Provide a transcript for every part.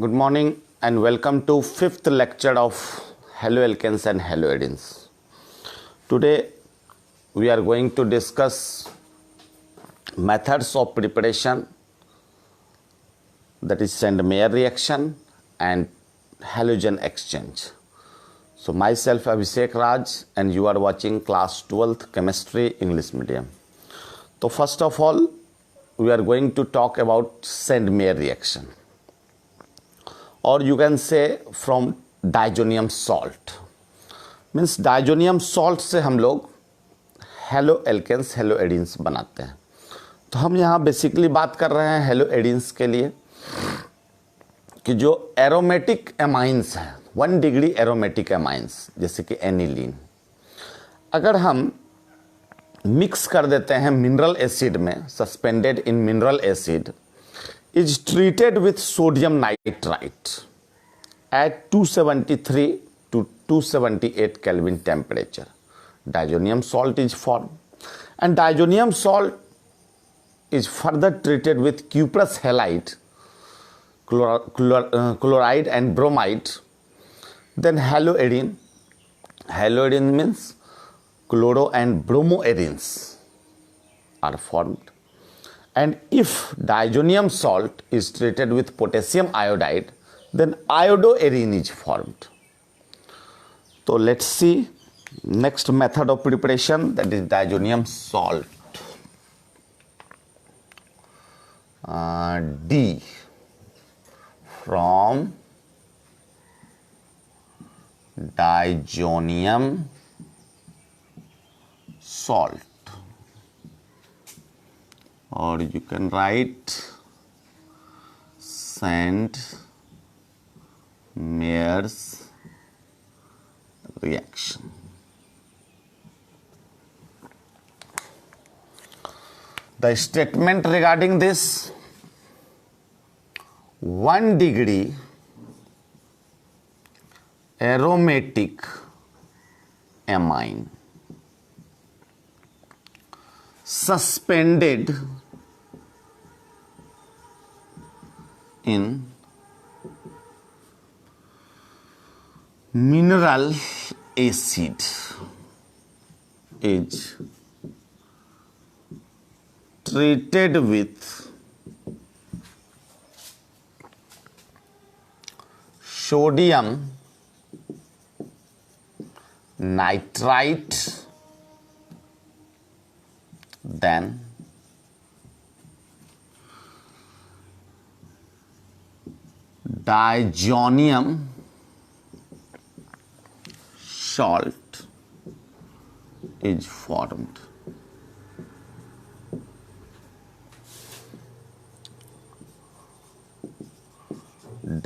Good morning and welcome to fifth lecture of haloalkanes and haloadenes. Today we are going to discuss methods of preparation, that is Sand-Mayer reaction and halogen exchange. So myself Abhishek Raj and you are watching class 12th chemistry English medium. So first of all we are going to talk about Sand-Mayer reaction, or you can say from diazonium salt. Means diazonium salt से हम लोग halo alkanes hello एडिन्स बनाते हैं. तो हम यहाँ basically बात कर रहे हैं हेलो एडिन्स के लिए कि जो एरोमेटिक एमाइंस हैं 1 डिग्री एरोमेटिक एमाइंस जैसे कि एनिलीन, अगर हम मिक्स कर देते हैं मिनरल एसिड में, suspended in mineral acid is treated with sodium nitrite at 273 to 278 Kelvin temperature. Diazonium salt is formed, and diazonium salt is further treated with cuprous halide, chloride and bromide. Then haloadine. Haloadine means chloro and bromoadenes are formed. And if diazonium salt is treated with potassium iodide, then iodoarine is formed. So let's see next method of preparation, that is diazonium salt. D from diazonium salt, or you can write Sand-Mayer's reaction. The statement regarding this: 1 degree aromatic amine suspended in mineral acid is treated with sodium nitrite, then diazonium salt is formed.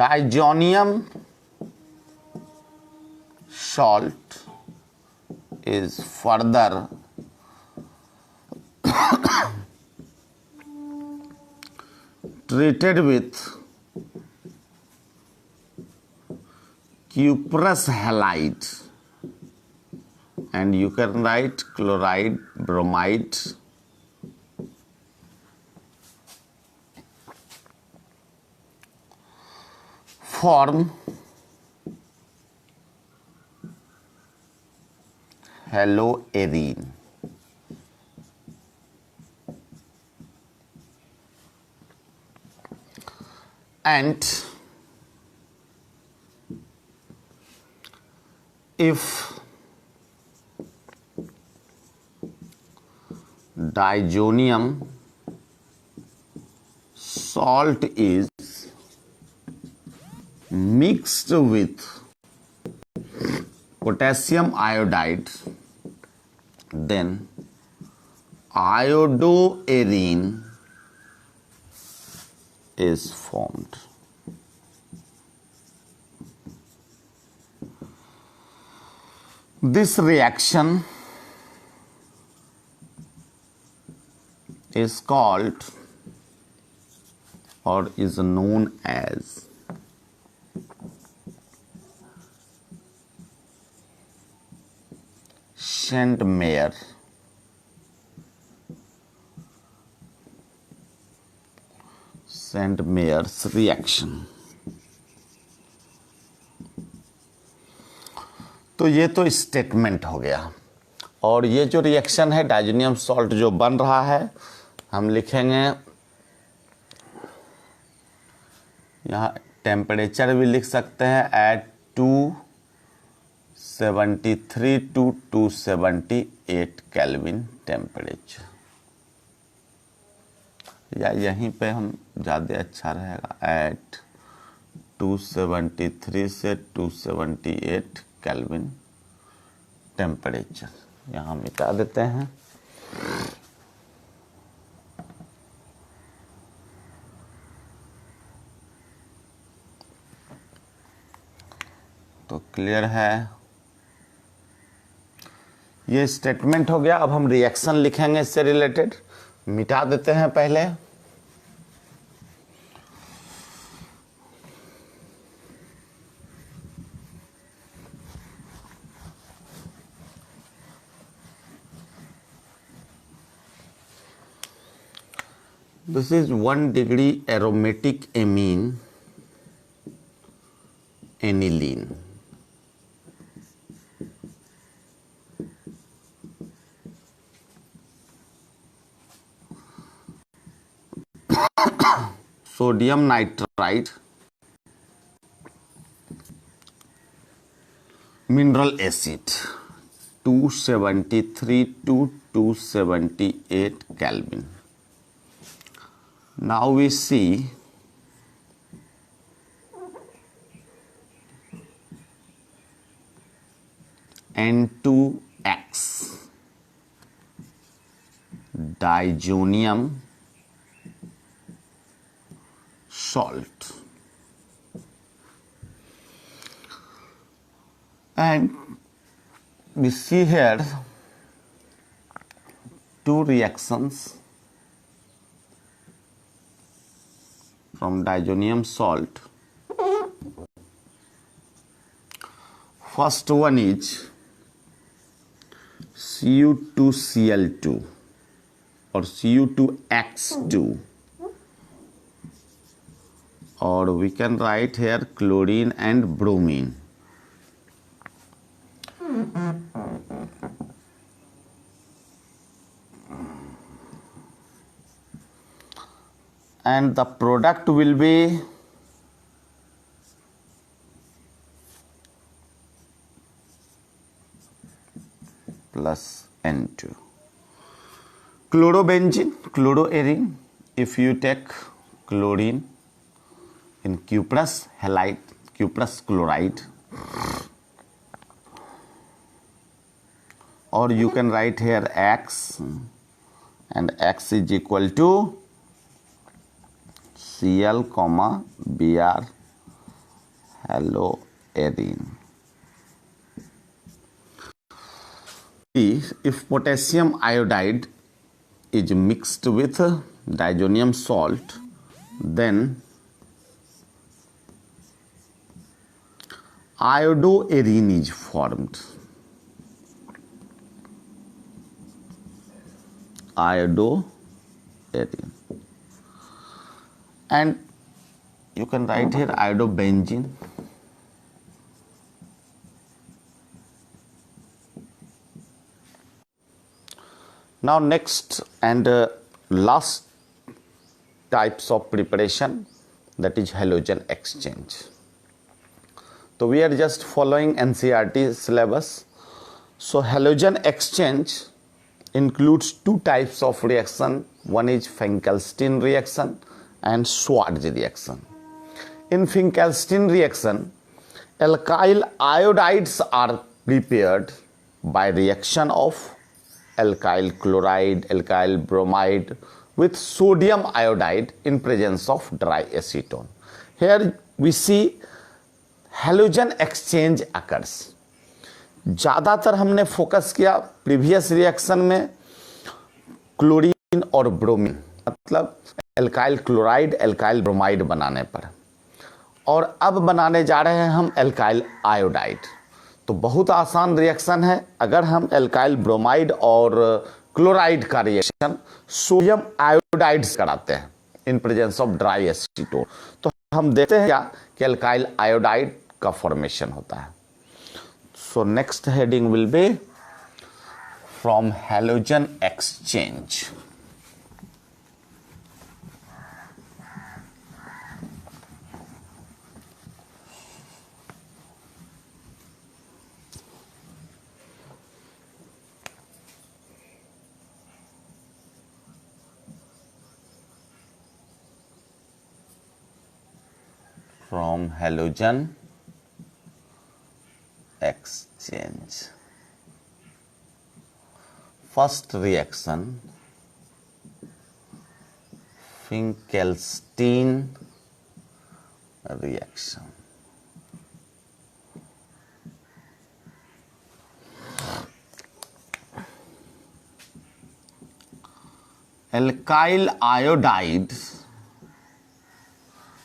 Diazonium salt is further treated with cuprous halide, and you can write chloride, bromide, form haloarine. And if diazonium salt is mixed with potassium iodide, then iodoarine is formed. This reaction is called or is known as Sand-Mayer Sand-Mayer's reaction. तो ये तो statement हो गया। और ये जो reaction है diazonium salt जो बन रहा है, हम लिखेंगे यहाँ टेम्परेचर भी लिख सकते हैं एट 273 to 278 केल्विन टेम्परेचर, या यहीं पे हम ज़्यादा अच्छा रहेगा, एट 273 से 278 केल्विन टेम्परेचर। यहाँ मिटा देते हैं। तो क्लियर है, ये स्टेटमेंट हो गया। अब हम रिएक्शन लिखेंगे इससे रिलेटेड, मिटा देते हैं पहले। This is 1 degree aromatic amine aniline. Sodium nitrite, mineral acid, 273 to 278 Kelvin. Now we see N2X, diazonium salt, and we see here two reactions from diazonium salt. First one is Cu2Cl2 or Cu2X2, or we can write here chlorine and bromine. And the product will be plus N2. Chlorobenzene, chloroarene, if you take chlorine in cuprous halide, cuprous chloride, or you can write here X, and X is equal to Cl, Br, haloarine. If potassium iodide is mixed with diazonium salt, then iodoarine is formed. Iodoarine. And you can write here iodobenzene. Now next and last types of preparation, that is halogen exchange. So we are just following NCERT syllabus. So halogen exchange includes two types of reaction. One is Finkelstein reaction and Schwarz reaction. In Finkelstein reaction, alkyl iodides are prepared by reaction of alkyl chloride, alkyl bromide with sodium iodide in presence of dry acetone. Here we see halogen exchange occurs. ज़्यादातर हमने focus किया previous reaction में chlorine और bromine, मतलब alkyl chloride alkyl bromide बनाने पर, और अब बनाने जा रहे हैं हम एल्काइल आयोडाइड। तो बहुत आसान रिएक्शन है। अगर हम एल्काइल ब्रोमाइड और क्लोराइड का रिएक्शन सोडियम आयोडाइड कराते हैं in presence of dry acetone, तो हम देखते हैं क्या कि एल्काइल आयोडाइड का फॉर्मेशन होता है। So next heading will be from halogen exchange. From halogen exchange. First reaction, Finkelstein reaction. Alkyl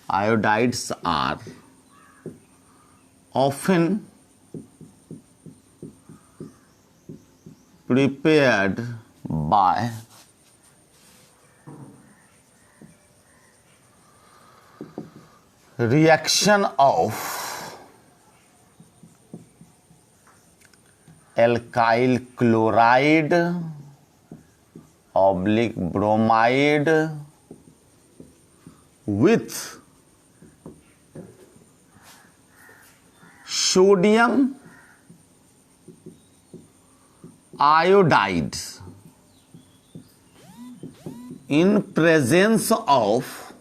iodides are often prepared by reaction of alkyl chloride / bromide with sodium iodide in presence of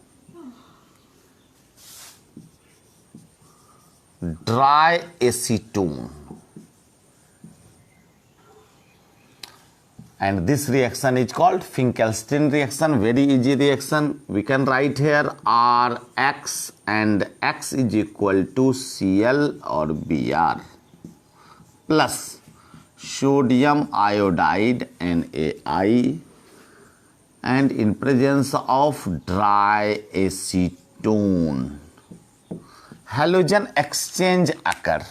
dry acetone. And this reaction is called Finkelstein reaction. Very easy reaction. We can write here Rx and X is equal to Cl or Br plus sodium iodide NaI and in presence of dry acetone. Halogen exchange occur.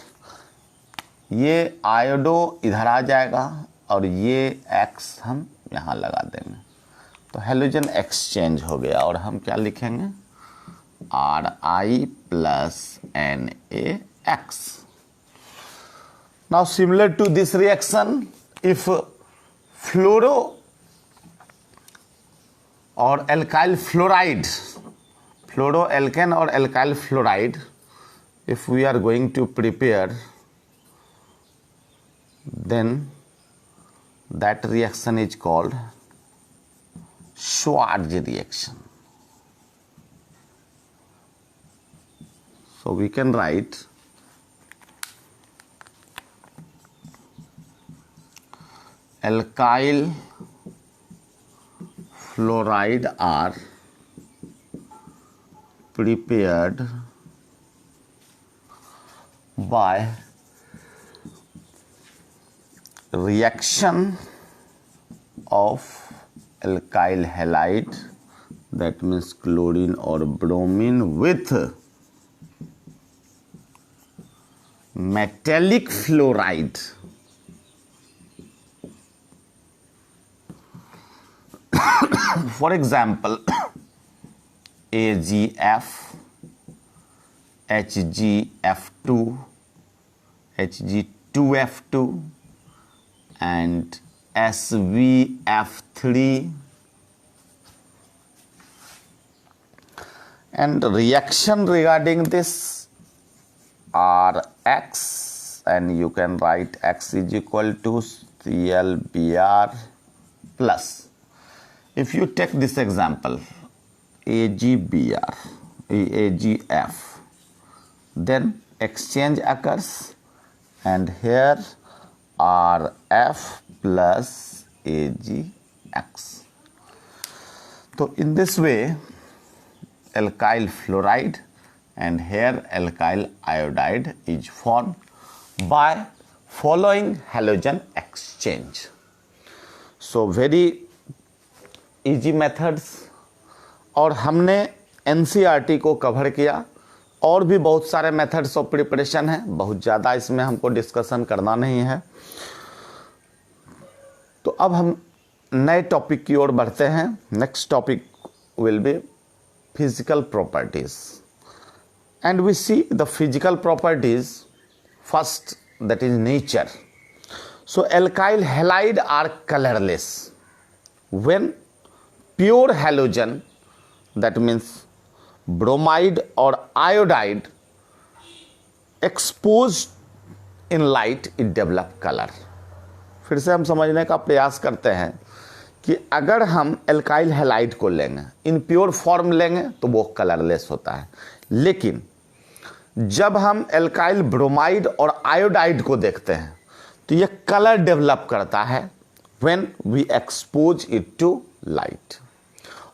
ये iodo इधर आ जाएगा और ये X हम यहाँ लगा देंगे तो हेलोजन एक्सचेंज हो गया और हम क्या लिखेंगे Ri plus NaX. Now similar to this reaction, if fluoro or alkyl fluoride, fluoroalkane or alkyl fluoride, if we are going to prepare, then that reaction is called Schwarz reaction. So we can write alkyl fluoride are prepared by reaction of alkyl halide, that means chlorine or bromine, with metallic fluoride. For example, AgF, HgF2, Hg2F2 and SvF3, and reaction regarding this are X, and you can write X is equal to ClBr plus, if you take this example AgBr, AgF, then exchange occurs and here Rf plus Agx. So in this way alkyl fluoride and here alkyl iodide is formed by following halogen exchange. So very easy methods, और हमने NCERT को cover किया और भी बहुत सारे methods of preparation है, बहुत ज़्यादा इसमें हमको डिस्कशन करना नहीं है। तो अब हम नए टॉपिक की ओर बढ़ते हैं। Next topic will be physical properties and we see the physical properties first that is nature. So alkyl halide are colorless. When pure halogen, that means bromide or iodide, exposed in light, it develop color. फिर से हम समझने का प्रयास करते हैं कि अगर हम एल्काइल हैलाइड को लेंगे, इन प्योर फॉर्म लेंगे तो वो कलरलेस होता है, लेकिन जब हम एल्काइल ब्रोमाइड और आयोडाइड को देखते हैं तो ये कलर डेवलप करता है when we expose it to light.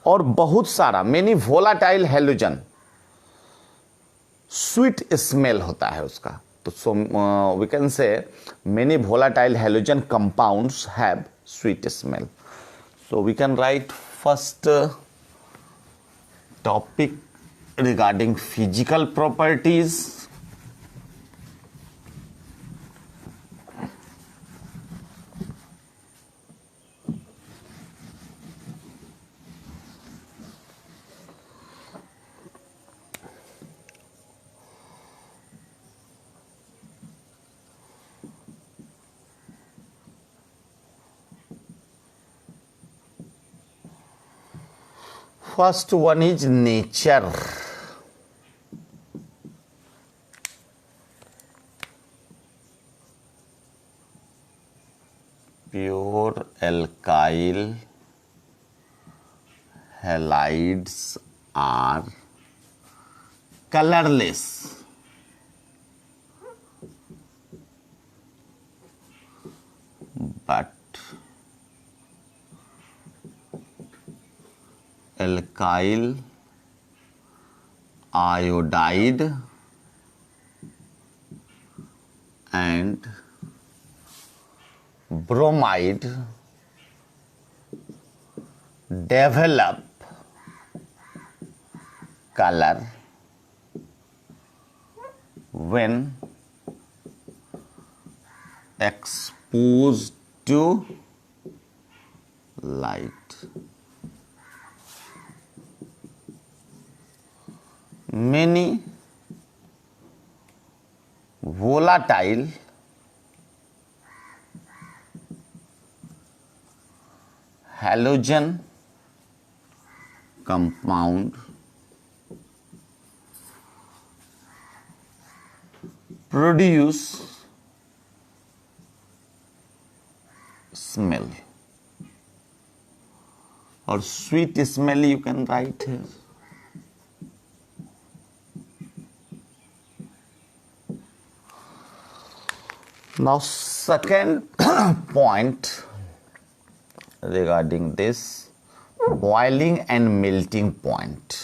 और बहुत सारा many volatile halogen sweet smell होता है उसका. तो so we can say many volatile halogen compounds have sweet smell. So we can write first topic regarding physical properties. First one is nature. Pure alkyl halides are colorless. But alkyl iodide and bromide develop color when exposed to light. Many volatile halogen compound produce smell, or sweet smell you can write here. Now second point regarding this, boiling and melting point.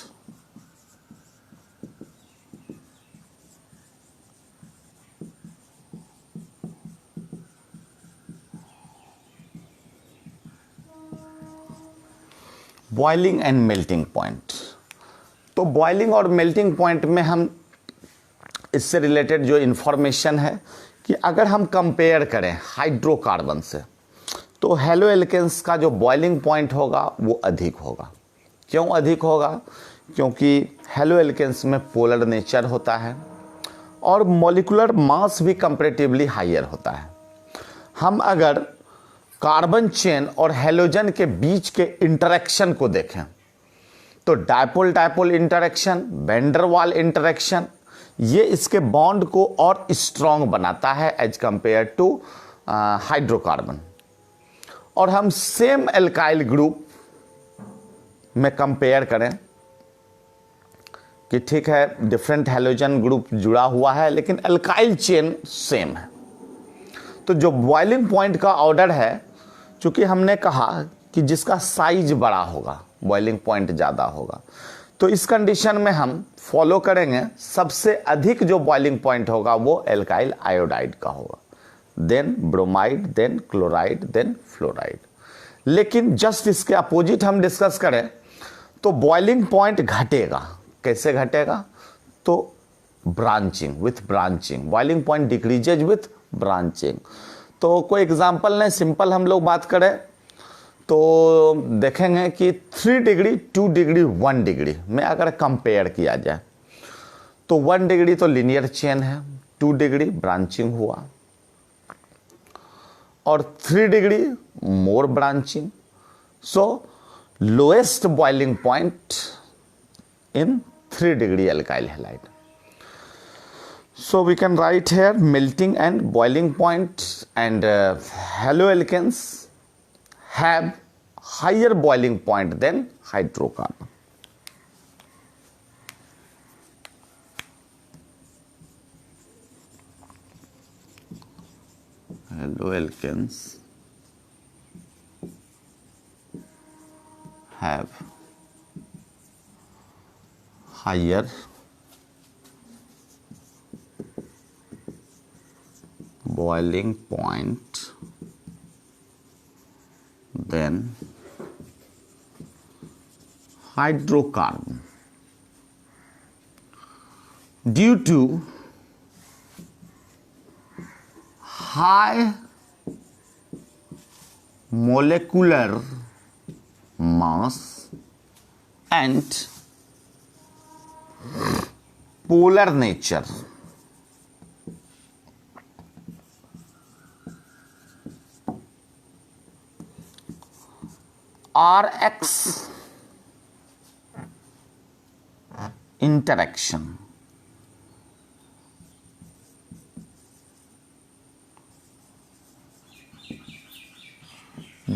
Boiling and melting point. तो boiling और melting point में हम इससे related जो information है कि अगर हम कंपेयर करें हाइड्रोकार्बन से तो हेलो एल्केन्स का जो बॉइलिंग पॉइंट होगा वो अधिक होगा. क्यों अधिक होगा? क्योंकि हेलो एल्केन्स में पोलर नेचर होता है और मॉलिक्यूलर मास भी कंपैरेटिवली हायर होता है. हम अगर कार्बन चेन और हेलोजन के बीच के इंटरेक्शन को देखें तो डायपोल डायपोल इंटरेक्शन, वैन वाल इंटरेक्शन, ये इसके बॉन्ड को और स्ट्रॉन्ग बनाता है एज कंपेयर टू हाइड्रोकार्बन. और हम सेम एल्काइल ग्रुप में कंपेयर करें कि ठीक है डिफरेंट हेलोजन ग्रुप जुड़ा हुआ है लेकिन एल्काइल चेन सेम है, तो जो बॉइलिंग पॉइंट का ऑर्डर है, चूंकि हमने कहा कि जिसका साइज बड़ा होगा बॉइलिंग पॉइंट ज़्यादा होगा, तो इस कंडीशन में हम फॉलो करेंगे सबसे अधिक जो बॉइलिंग पॉइंट होगा वो एल्काइल आयोडाइड का होगा, then bromide, then chloride, then fluoride. लेकिन जस्ट इसके अपोजिट हम डिस्कस करें तो बॉइलिंग पॉइंट घटेगा. कैसे घटेगा? तो branching, with branching. Boiling point decreases with branching. तो कोई एग्जांपल नहीं, सिंपल हम लोग बात करें तो देखेंगे कि 3 डिग्री, 2 डिग्री, 1 डिग्री में अगर कंपेयर किया जाए तो 1 डिग्री तो लीनियर चेन है, 2 डिग्री ब्रांचिंग हुआ, or 3 degree more branching. So lowest boiling point in 3 degree alkyl halide. So we can write here melting and boiling point, and haloalkanes have higher boiling point than hydrocarbon. Haloalkanes have higher boiling point than hydrocarbon due to high molecular mass and polar nature. Rx interaction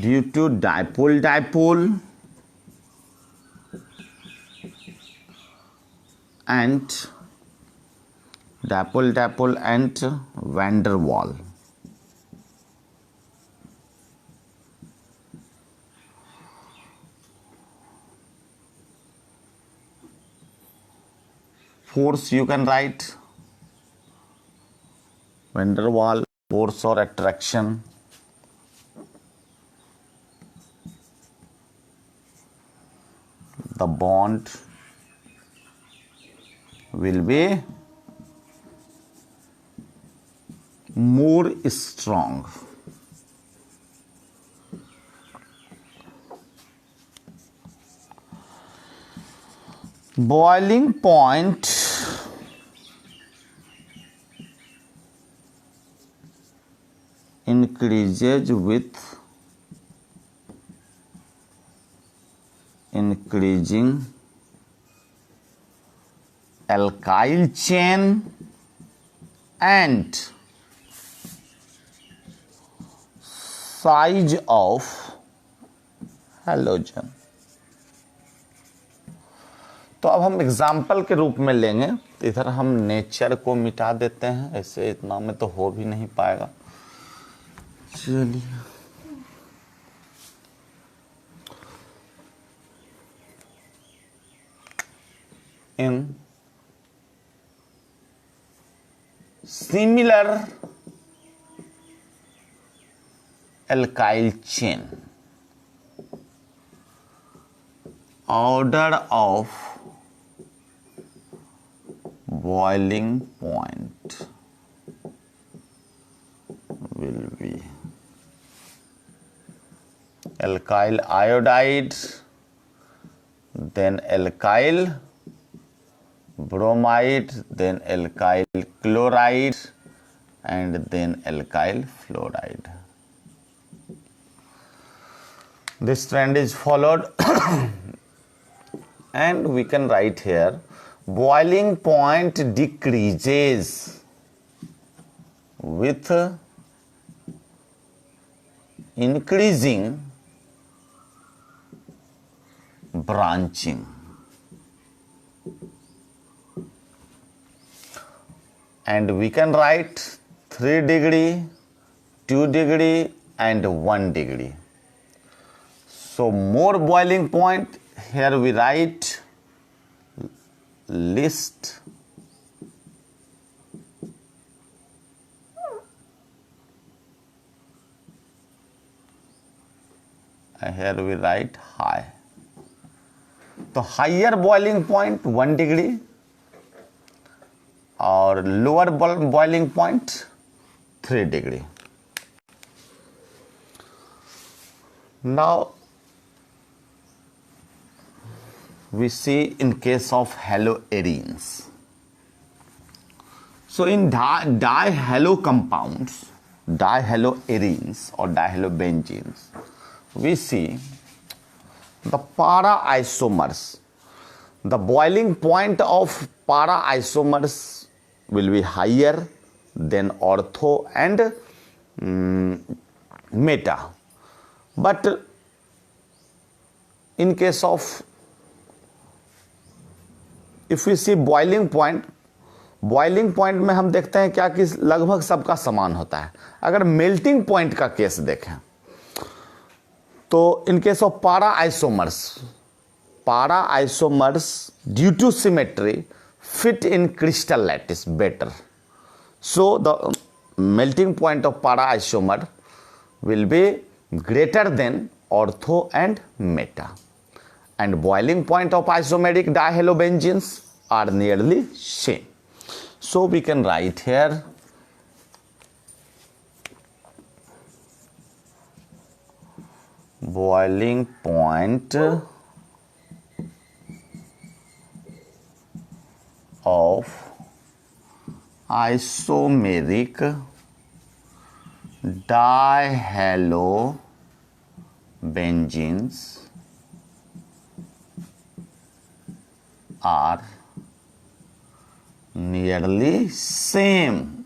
due to dipole-dipole and van der Waal. Force you can write van der Waal force or attraction. The bond will be more strong. Boiling point increases with increasing alkyl chain and size of halogen. तो अब हम example के रूप में लेंगे, तो इधर हम नेचर को मिटा देते हैं, ऐसे इतना में तो हो भी नहीं पाएगा। चलिए in similar alkyl chain, order of boiling point will be alkyl iodide, then alkyl bromide, then alkyl chloride, and then alkyl fluoride. This trend is followed and we can write here boiling point decreases with increasing branching. And we can write 3 degree, 2 degree and 1 degree. So more boiling point, here we write list and here we write high. So higher boiling point 1 degree or lower boiling point 3 degree. Now we see in case of haloarenes. So in dihalo compounds, dihaloarenes or dihalobenzenes, we see the para isomers. The boiling point of para isomers will be higher than ortho and meta. But in case of, if we see boiling point में हम देखते हैं क्या कि लगभग सबका समान होता है. अगर मेल्टिंग पॉइंट का केस देखें तो इन केस ऑफ पारा isomers due to symmetry fit in crystal lattice better. So the melting point of पारा isomer will be greater than ortho and meta, and boiling point of isomeric dihalobenzenes are nearly same. So we can write here boiling point of isomeric dihalobenzenes are nearly same,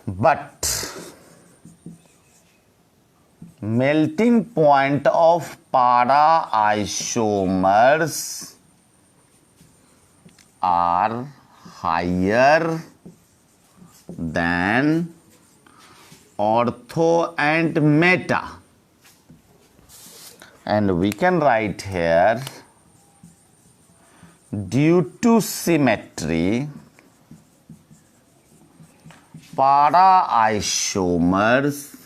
but melting point of para isomers are higher than ortho and meta, and we can write here due to symmetry para isomers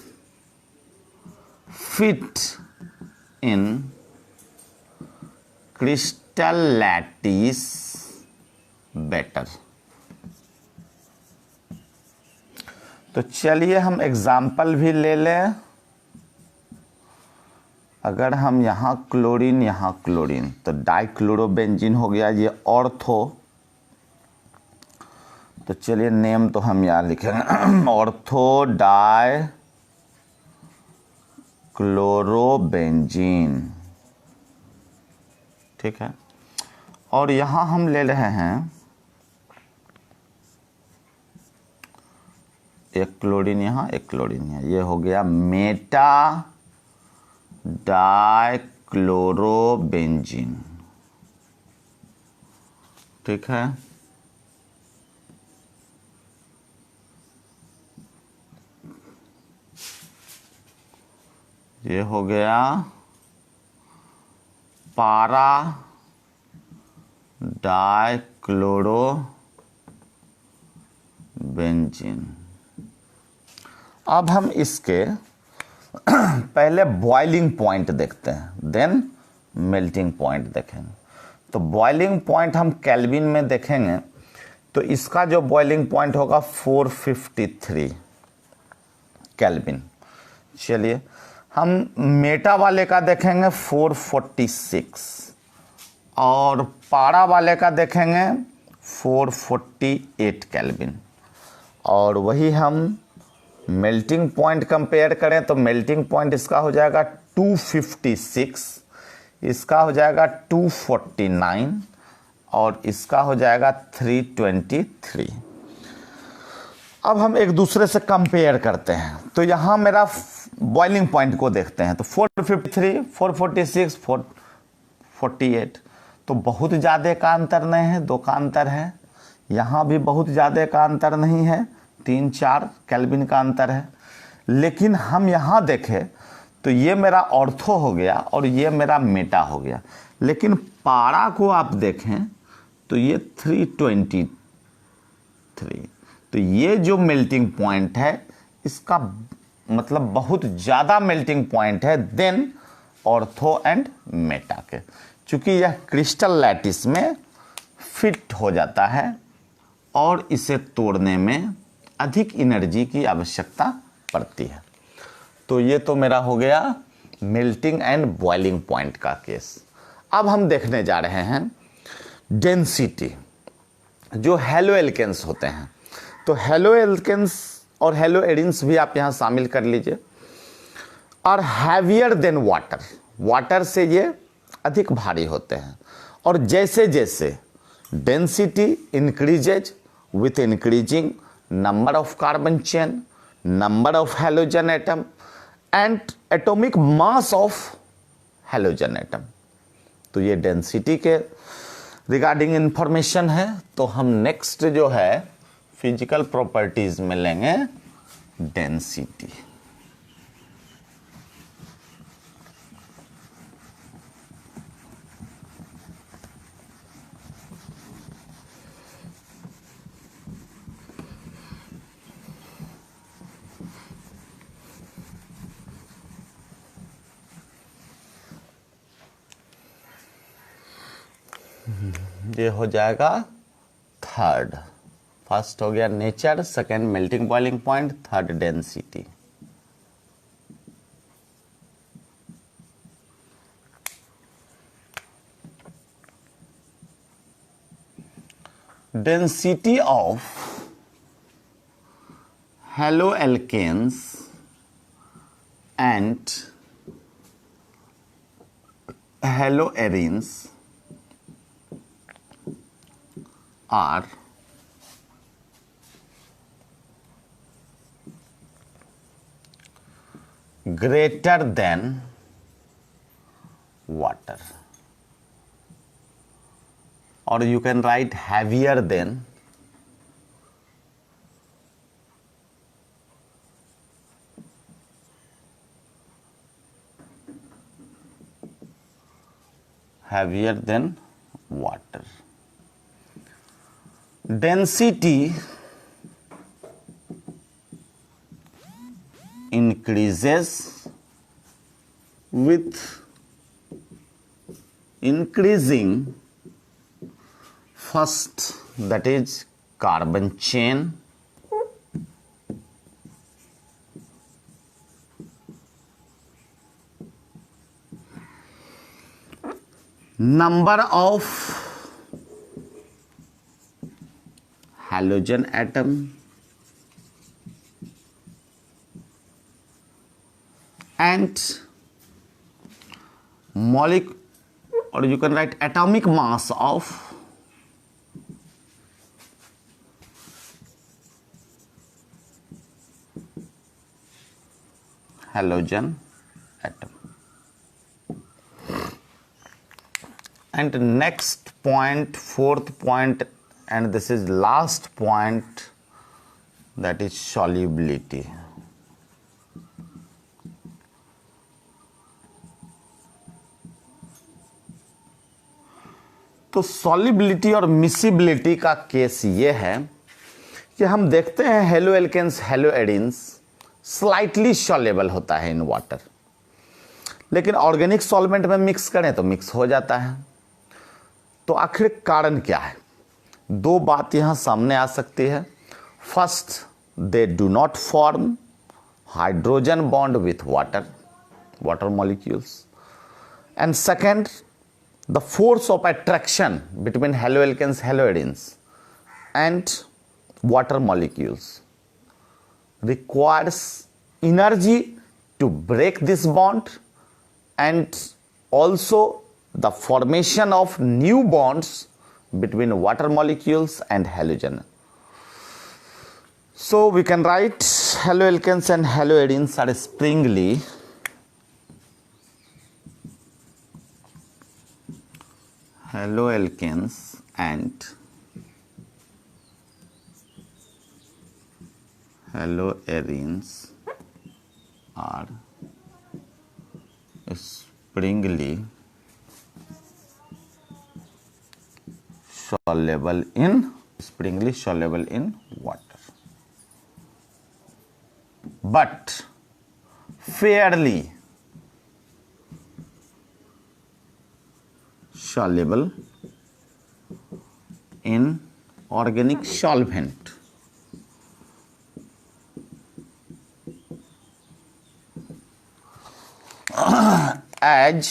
fit in crystal lattice better. तो चलिए हम example भी ले लें. अगर हम यहाँ chlorine तो डाइक्लोरोबेंजीन हो गया, ये ऑर्थो. तो चलिए नेम तो हम यहाँ लिखेंगे ऑर्थो डाइक्लोरोबेंजीन. ठीक है. और यहाँ हम ले रहे हैं एक क्लोरीन यहाँ, एक क्लोरीन यहाँ. ये हो गया मेटा डाइक्लोरोबेंजीन. ठीक है. ये हो गया पारा डाइक्लोरोबेंजीन. अब हम इसके पहले बॉइलिंग पॉइंट देखते हैं, देन मेल्टिंग पॉइंट देखेंगे. तो बॉइलिंग पॉइंट हम केल्विन में देखेंगे तो इसका जो बॉइलिंग पॉइंट होगा 453 केल्विन. चलिए हम मेटा वाले का देखेंगे 446 और पारा वाले का देखेंगे 448 केल्विन. और वही हम मेल्टिंग पॉइंट कंपेयर करें तो मेल्टिंग पॉइंट इसका हो जाएगा 256, इसका हो जाएगा 249 और इसका हो जाएगा 323. अब हम एक दूसरे से कंपेयर करते हैं. तो यहाँ मेरा बॉइलिंग पॉइंट को देखते हैं तो 453, 446, 448 तो बहुत ज़्यादा का अंतर नहीं है, 2 का अंतर है. यहाँ भी बहुत ज़्यादा का अंतर नहीं है, 3-4 केल्विन का अंतर है. लेकिन हम यहाँ देखें तो ये मेरा ऑर्थो हो गया और ये मेरा मेटा हो गया. लेकिन पारा को आप देखें तो ये 323. तो ये जो मेल्टिंग पॉइंट है इसका मतलब बहुत ज़्यादा मेल्टिंग पॉइंट है देन ऑर्थो एंड मेटा के, चूँकि यह क्रिस्टल लैटिस में फिट हो जाता है और इसे तोड़ने में अधिक एनर्जी की आवश्यकता पड़ती है. तो ये तो मेरा हो गया मेल्टिंग एंड बॉइलिंग पॉइंट का केस. अब हम देखने जा रहे हैं डेंसिटी. जो हेलो एल्केन्स होते हैं तो हेलो एल्केन्स और हेलो एडिन्स भी आप यहां शामिल कर लीजिए। और हैवियर देन वाटर, वाटर से ये अधिक भारी होते हैं। और जैसे जैसे density increases with increasing number of carbon chain, number of halogen atom and atomic mass of halogen atom. तो ये डेंसिटी के रिगार्डिंग इंफॉर्मेशन है। तो हम नेक्स्ट जो है फिजिकल प्रॉपर्टीज में लेंगे डेंसिटी। ये हो जाएगा थर्ड। फर्स्ट हो गया nature, second melting boiling point, third density. Density of haloalkanes and haloarenes are greater than water, or you can write heavier than water. Density increases with increasing first, that is carbon chain, number of halogen atom and molecule, or you can write atomic mass of halogen atom. And next point, fourth point, and this is last point, that is solubility. तो solubility और miscibility का case ये है कि हम देखते हैं haloalkanes, haloarenes slightly soluble होता है इन वाटर, लेकिन ऑर्गेनिक सॉल्वेंट में मिक्स करें तो मिक्स हो जाता है। तो आखिर कारण क्या है? दो बात यहां सामने आ सकती है। First, they do not form hydrogen bond with water molecules, and second, the force of attraction between haloalkanes, haloarenes and water molecules requires energy to break this bond, and also the formation of new bonds between water molecules and halogen. So we can write haloalkanes and haloarenes are springly haloalkanes and haloarenes are springly soluble in water, but fairly soluble in organic solvent. As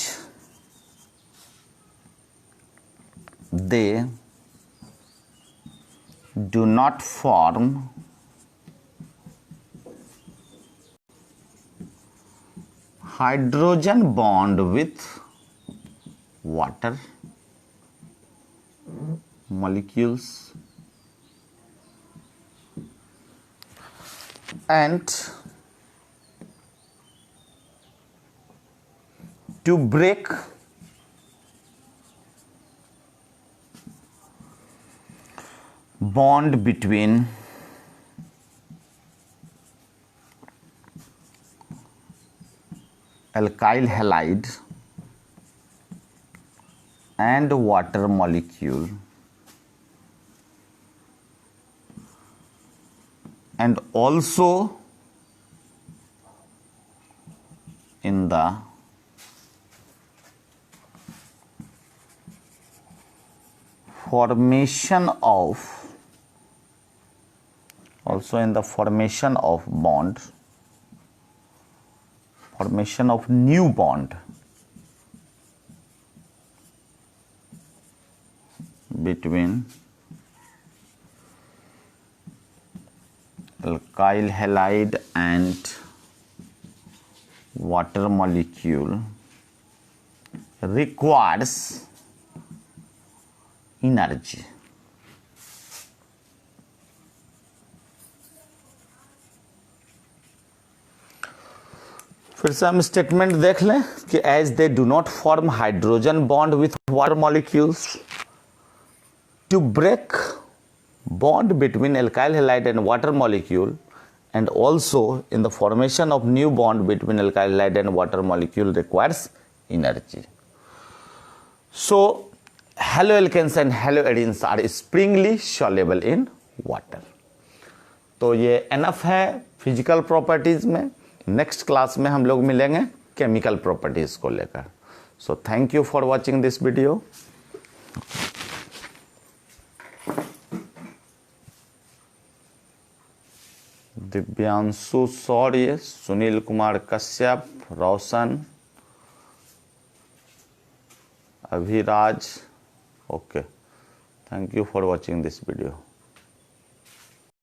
they do not form hydrogen bond with water molecules and to break bond between alkyl halide and water molecule and also in the formation of bond, formation of new bond between alkyl halide and water molecule requires energy. फिर से हम statement देख लें कि as they do not form hydrogen bond with water molecules to break bond between alkyl halide and water molecule and also in the formation of new bond between alkyl halide and water molecule requires energy. So haloalkanes and haloarenes are springly soluble in water. तो ये enough है physical properties में. Next class में हम लोग मिलेंगे chemical properties को लेकर. So thank you for watching this video. Divyanshu Shaurya, Sunil Kumar Kashyap, Roshan, Abhiraj. Okay, thank you for watching this video.